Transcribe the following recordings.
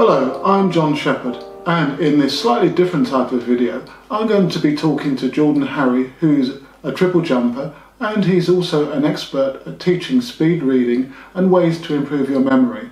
Hello, I'm John Shepherd, and in this slightly different type of video I'm going to be talking to Jordan Harry, who's a triple jumper, and he's also an expert at teaching speed reading and ways to improve your memory.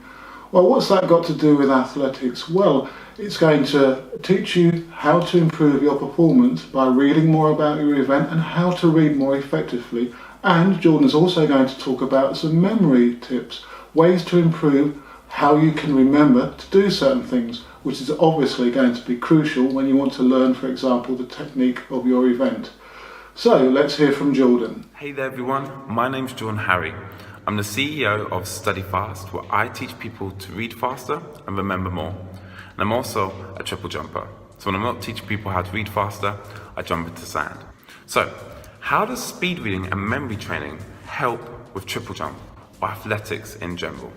Well, what's that got to do with athletics? Well, it's going to teach you how to improve your performance by reading more about your event and how to read more effectively. And Jordan's also going to talk about some memory tips, ways to improve how you can remember to do certain things, which is obviously going to be crucial when you want to learn, for example, the technique of your event. So let's hear from Jordan. Hey there everyone, my name's Jordan Harry. I'm the CEO of Study Fast, where I teach people to read faster and remember more. And I'm also a triple jumper. So when I'm not teaching people how to read faster, I jump into sand. So how does speed reading and memory training help with triple jump or athletics in general?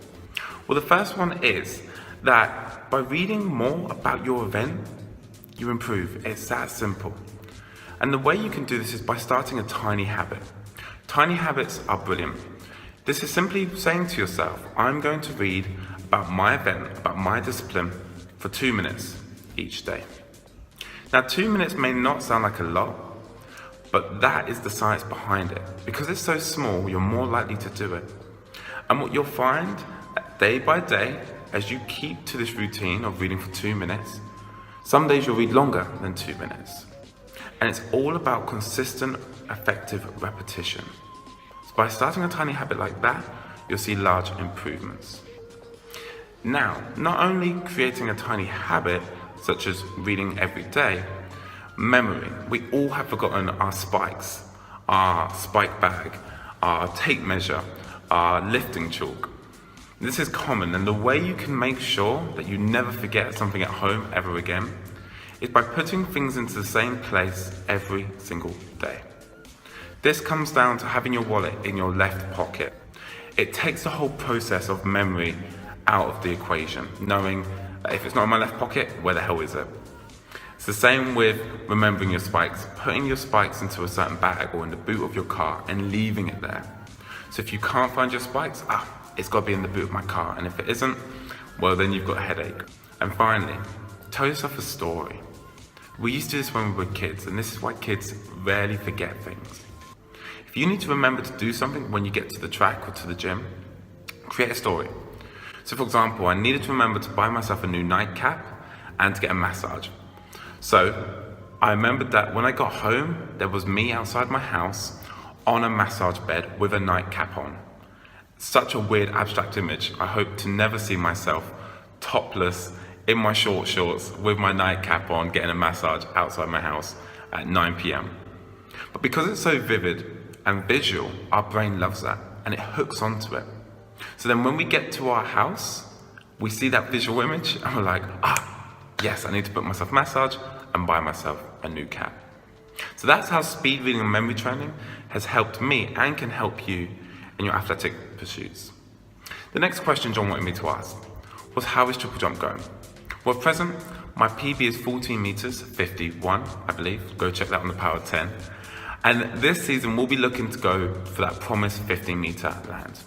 Well, the first one is that by reading more about your event, you improve. It's that simple. And the way you can do this is by starting a tiny habit. Tiny habits are brilliant. This is simply saying to yourself, I'm going to read about my event, about my discipline for 2 minutes each day. Now, 2 minutes may not sound like a lot, but that is the science behind it. Because it's so small, you're more likely to do it. And what you'll find day by day, as you keep to this routine of reading for 2 minutes, some days you'll read longer than 2 minutes. And it's all about consistent, effective repetition. So by starting a tiny habit like that, you'll see large improvements. Now, not only creating a tiny habit, such as reading every day, memory. We all have forgotten our spikes, our spike bag, our tape measure, our lifting chalk. This is common, and the way you can make sure that you never forget something at home ever again is by putting things into the same place every single day. This comes down to having your wallet in your left pocket. It takes the whole process of memory out of the equation, knowing that if it's not in my left pocket, where the hell is it? It's the same with remembering your spikes, putting your spikes into a certain bag or in the boot of your car and leaving it there. So if you can't find your spikes, it's got to be in the boot of my car, and if it isn't, well, then you've got a headache. And finally, tell yourself a story. We used to do this when we were kids, and this is why kids rarely forget things. If you need to remember to do something when you get to the track or to the gym, create a story. So for example, I needed to remember to buy myself a new nightcap and to get a massage. So I remembered that when I got home, there was me outside my house on a massage bed with a nightcap on. Such a weird abstract image. I hope to never see myself topless in my short shorts with my nightcap on getting a massage outside my house at 9 p.m. But because it's so vivid and visual, our brain loves that and it hooks onto it. So then when we get to our house, we see that visual image and we're like, yes, I need to put myself a massage and buy myself a new cap. So that's how speed reading and memory training has helped me and can help you in your athletic pursuits. The next question John wanted me to ask was, how is triple jump going? Well, at present, my PB is 14 meters 51, I believe. Go check that on the Power 10. And this season, we'll be looking to go for that promised 15-meter land.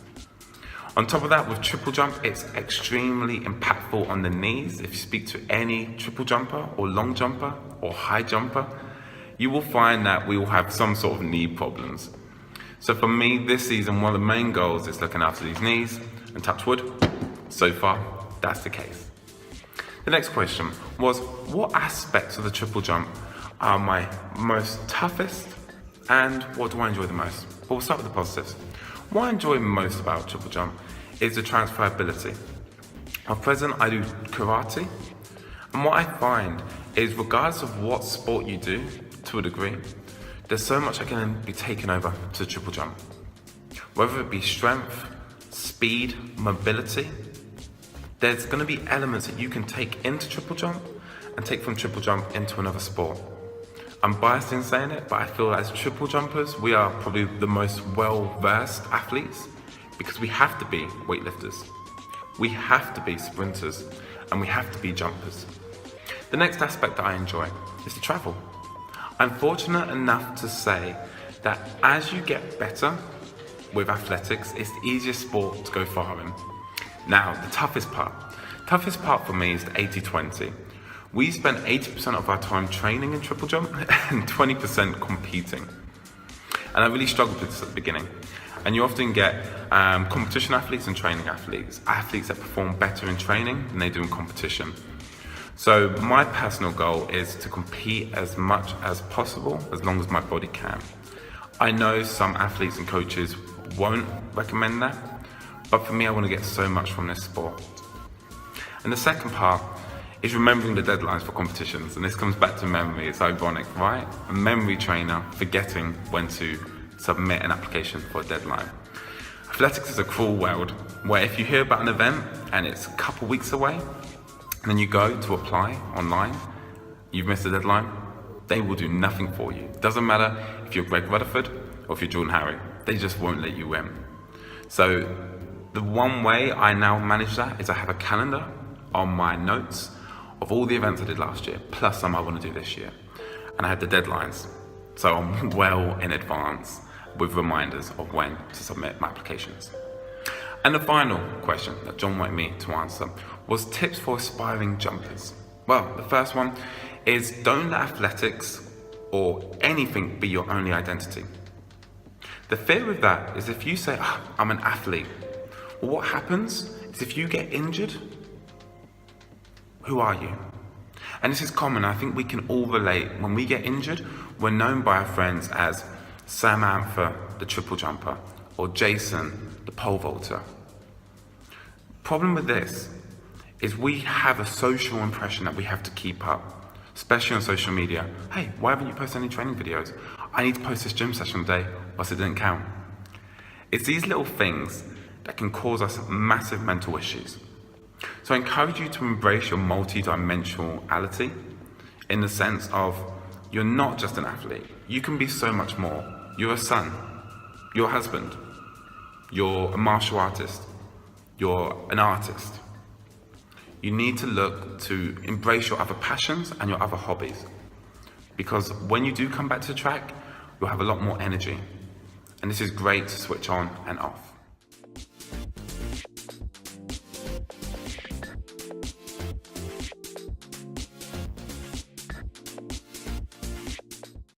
On top of that, with triple jump, it's extremely impactful on the knees. If you speak to any triple jumper or long jumper or high jumper, you will find that we will have some sort of knee problems. So for me, this season, one of the main goals is looking after these knees, and touch wood, so far, that's the case. The next question was, what aspects of the triple jump are my most toughest, and what do I enjoy the most? Well, we'll start with the positives. What I enjoy most about triple jump is the transferability. At present, I do karate, and what I find is regardless of what sport you do, to a degree, there's so much that can be taken over to triple jump. Whether it be strength, speed, mobility, there's going to be elements that you can take into triple jump and take from triple jump into another sport. I'm biased in saying it, but I feel as triple jumpers, we are probably the most well-versed athletes because we have to be weightlifters, we have to be sprinters, and we have to be jumpers. The next aspect that I enjoy is the travel. I'm fortunate enough to say that as you get better with athletics, it's the easiest sport to go far in. Now, the toughest part. Toughest part for me is the 80-20. We spend 80% of our time training in triple jump and 20% competing. And I really struggled with this at the beginning. And you often get competition athletes and training athletes that perform better in training than they do in competition. So my personal goal is to compete as much as possible, as long as my body can. I know some athletes and coaches won't recommend that, but for me, I want to get so much from this sport. And the second part is remembering the deadlines for competitions. And this comes back to memory. It's ironic, right? A memory trainer forgetting when to submit an application for a deadline. Athletics is a cruel world where if you hear about an event and it's a couple weeks away, and then you go to apply online, you've missed the deadline, they will do nothing for you. Doesn't matter if you're Greg Rutherford or if you're Jordan Harry, they just won't let you in. So the one way I now manage that is I have a calendar on my notes of all the events I did last year, plus some I want to do this year. And I have the deadlines. So I'm well in advance with reminders of when to submit my applications. And the final question that John wanted me to answer was tips for aspiring jumpers. Well, the first one is don't let athletics or anything be your only identity. The fear with that is if you say, I'm an athlete, well, what happens is if you get injured, who are you? And this is common. I think we can all relate. When we get injured, we're known by our friends as Samantha, the triple jumper, or Jason, the pole vaulter. Problem with this is we have a social impression that we have to keep up, especially on social media. Hey, why haven't you posted any training videos? I need to post this gym session today, or it didn't count. It's these little things that can cause us massive mental issues. So I encourage you to embrace your multi-dimensionality in the sense of you're not just an athlete. You can be so much more. You're a son, you're a husband, you're a martial artist, you're an artist. You need to look to embrace your other passions and your other hobbies. Because when you do come back to the track, you'll have a lot more energy. And this is great to switch on and off.